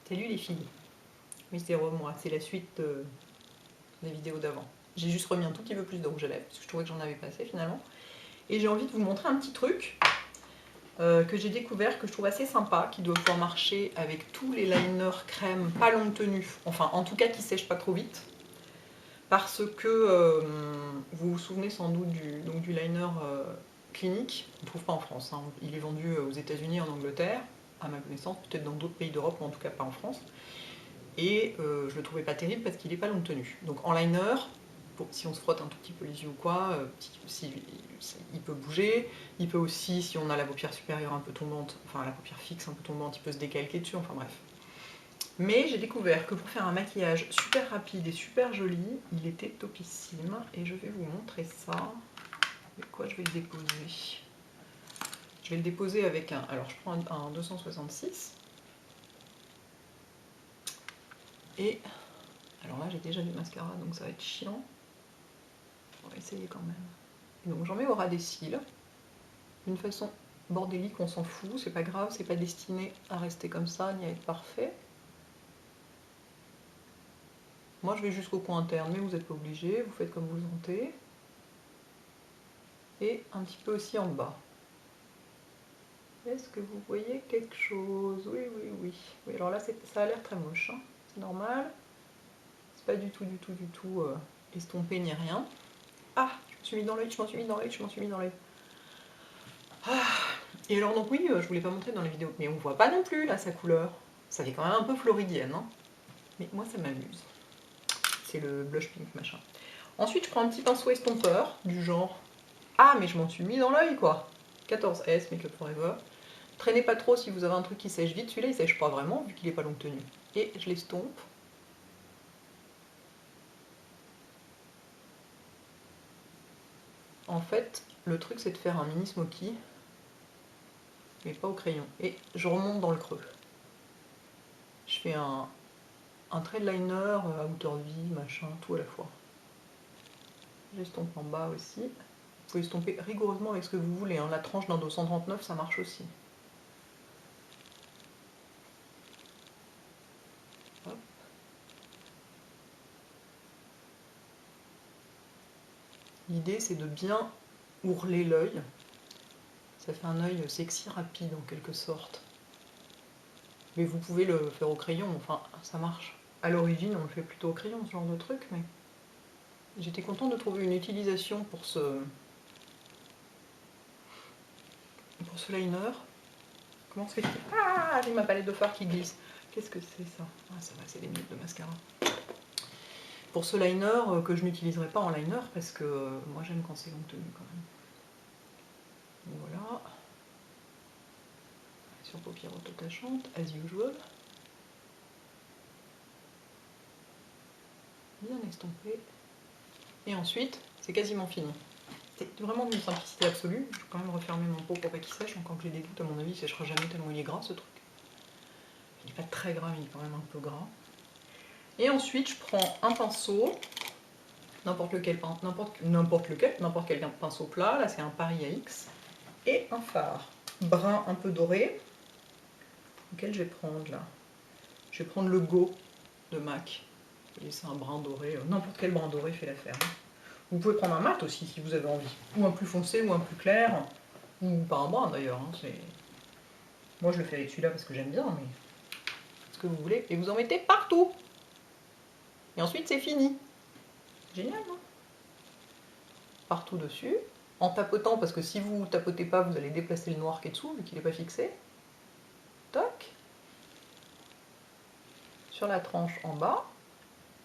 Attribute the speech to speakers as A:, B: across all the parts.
A: Salut les filles. Oui, c'est moi, c'est la suite des vidéos d'avant. J'ai juste remis un tout petit peu plus de rouge à lèvres parce que je trouvais que j'en avais pas assez finalement. Et j'ai envie de vous montrer un petit truc que j'ai découvert, que je trouve assez sympa, qui doit pouvoir marcher avec tous les liners crème pas longue tenue, enfin en tout cas qui sèchent pas trop vite. Parce que vous vous souvenez sans doute du liner clinique, on ne trouve pas en France, hein. Il est vendu aux États-Unis et en Angleterre, à ma connaissance, peut-être dans d'autres pays d'Europe, mais en tout cas pas en France. Et je le trouvais pas terrible parce qu'il n'est pas longue tenue. Donc en liner, si on se frotte un tout petit peu les yeux ou quoi, il peut bouger. Il peut aussi, si on a la paupière supérieure un peu tombante, enfin la paupière fixe un peu tombante, il peut se décalquer dessus, enfin bref. Mais j'ai découvert que pour faire un maquillage super rapide et super joli, il était topissime. Et je vais vous montrer ça. Avec quoi je vais le déposer? Je vais le déposer avec un... Alors je prends un 266. Et... Alors là j'ai déjà du mascara donc ça va être chiant. On va essayer quand même. Et donc j'en mets au ras des cils. D'une façon bordélique, on s'en fout, c'est pas grave, c'est pas destiné à rester comme ça ni à être parfait. Moi je vais jusqu'au coin interne, mais vous n'êtes pas obligé, vous faites comme vous le sentez. Et un petit peu aussi en bas. Est-ce que vous voyez quelque chose? Oui, oui, oui. Oui, alors là ça a l'air très moche, hein. C'est normal. C'est pas du tout estompé ni rien. Ah, je me suis mis dans l'œil, je m'en suis mis dans l'œil, je m'en suis mis dans l'œil. Ah. Et alors donc oui, je voulais pas montrer dans la vidéo, mais on voit pas non plus là sa couleur. Ça fait quand même un peu floridienne, hein. Mais moi ça m'amuse. C'est le blush pink machin. Ensuite je prends un petit pinceau estompeur du genre... Ah mais je m'en suis mis dans l'œil quoi. 14S Make Up Forever. Traînez pas trop si vous avez un truc qui sèche vite. Celui-là il sèche pas vraiment vu qu'il est pas longue tenue. Et je l'estompe. En fait, le truc c'est de faire un mini smoky, mais pas au crayon. Et je remonte dans le creux. Je fais un trait de liner à hauteur de vie, machin, tout à la fois. J'estompe en bas aussi. Vous pouvez estomper rigoureusement avec ce que vous voulez, hein. La tranche d'un 239, ça marche aussi. Hop. L'idée c'est de bien ourler l'œil. Ça fait un œil sexy rapide en quelque sorte. Mais vous pouvez le faire au crayon, enfin ça marche. À l'origine on le fait plutôt au crayon ce genre de truc, mais j'étais contente de trouver une utilisation pour ce liner. Comment se fait-il? Ah, j'ai ma palette de fard qui glisse. Qu'est-ce que c'est ça? Ah ça va, c'est les nudes de mascara. Pour ce liner que je n'utiliserai pas en liner parce que moi j'aime quand c'est longue tenue quand même. Voilà. Sur paupières auto-tachantes, as usual. Bien estompé. Et ensuite, c'est quasiment fini. C'est vraiment d'une simplicité absolue. Je vais quand même refermer mon pot pour pas qu'il sèche, encore que j'ai des doutes, à mon avis il sèchera jamais tellement il est gras ce truc. Il n'est pas très gras, mais il est quand même un peu gras. Et ensuite je prends un pinceau, n'importe quel pinceau plat, là c'est un Paris AX, et un fard brun un peu doré, lequel je vais prendre là. Je vais prendre le Go de MAC. C'est un brun doré, n'importe quel brun doré fait l'affaire. Vous pouvez prendre un mat aussi si vous avez envie, ou un plus foncé ou un plus clair, ou pas un brun d'ailleurs. Hein, moi je le fais avec celui-là parce que j'aime bien, mais ce que vous voulez, et vous en mettez partout. Et ensuite c'est fini. Génial, non? Partout dessus, en tapotant, parce que si vous tapotez pas, vous allez déplacer le noir qui est dessous, vu qu'il n'est pas fixé. Toc. Sur la tranche en bas.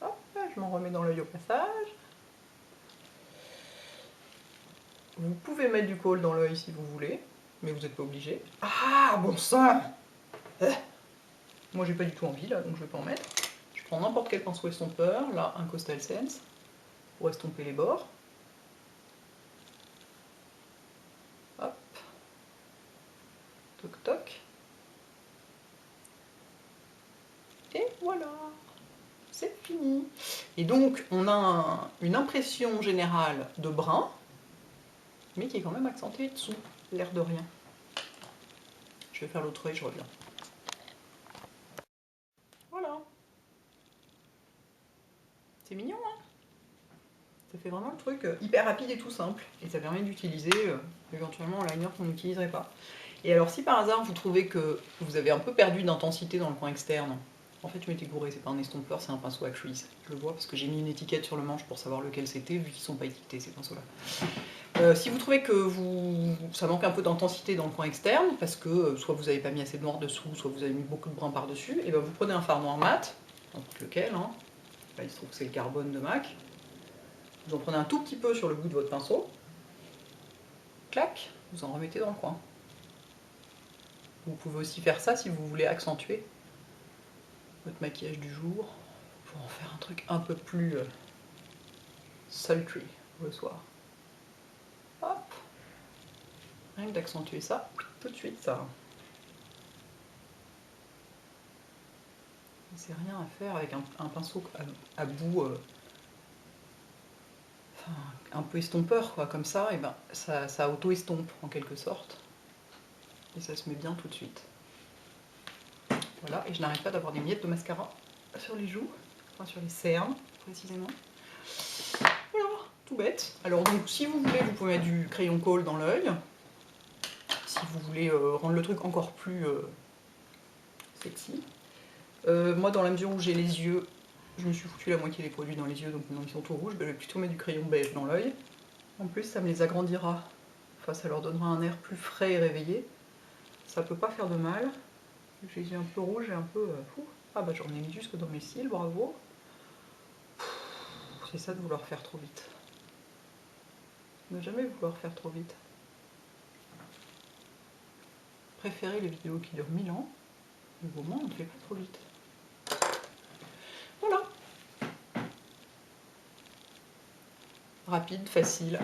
A: Hop, je m'en remets dans l'œil au passage. Vous pouvez mettre du kohl dans l'œil si vous voulez, mais vous n'êtes pas obligé. Ah, bon sang! Moi j'ai pas du tout envie là, donc je vais pas en mettre. Je prends n'importe quel pinceau estompeur, là un Coastal Sense, pour estomper les bords. Hop. Toc toc. Et voilà, c'est fini. Et donc on a une impression générale de brun, mais qui est quand même accentuée dessous, l'air de rien. Je vais faire l'autre œil, je reviens. C'est mignon, hein? Ça fait vraiment le truc hyper rapide et tout simple. Et ça permet d'utiliser éventuellement un liner qu'on n'utiliserait pas. Et alors si par hasard vous trouvez que vous avez un peu perdu d'intensité dans le coin externe, en fait je m'étais gourée, c'est pas un estompeur, c'est un pinceau à crease. Je le vois parce que j'ai mis une étiquette sur le manche pour savoir lequel c'était, vu qu'ils sont pas étiquetés ces pinceaux-là. Si vous trouvez que ça manque un peu d'intensité dans le coin externe, parce que soit vous n'avez pas mis assez de noir dessous, soit vous avez mis beaucoup de brun par-dessus, et ben vous prenez un fard noir mat, n'importe lequel, hein. Là il se trouve que c'est le carbone de MAC. Vous en prenez un tout petit peu sur le bout de votre pinceau, clac, vous en remettez dans le coin. Vous pouvez aussi faire ça si vous voulez accentuer votre maquillage du jour, pour en faire un truc un peu plus sultry le soir. Hop, rien que d'accentuer ça, tout de suite ça. C'est rien à faire avec un pinceau à bout un peu estompeur, quoi, comme ça, et ben ça auto-estompe en quelque sorte. Et ça se met bien tout de suite. Voilà, et je n'arrête pas d'avoir des miettes de mascara sur les joues, enfin sur les cernes précisément. Voilà, tout bête. Alors donc si vous voulez, vous pouvez mettre du crayon colle dans l'œil. Si vous voulez rendre le truc encore plus sexy. Moi dans la mesure où j'ai les yeux, je me suis foutu la moitié des produits dans les yeux, donc maintenant ils sont tout rouges, ben, je vais plutôt mettre du crayon beige dans l'œil. En plus ça me les agrandira, enfin ça leur donnera un air plus frais et réveillé. Ça peut pas faire de mal. J'ai les yeux un peu rouges et un peu... Ah bah j'en ai mis jusque dans mes cils, bravo. C'est ça de vouloir faire trop vite. Ne jamais vouloir faire trop vite. Préférez les vidéos qui durent 1000 ans, mais au moins on ne fait pas trop vite. Voilà. Rapide, facile,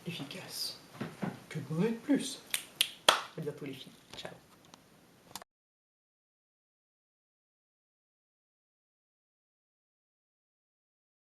A: efficace. Que demander de plus? À bientôt les filles.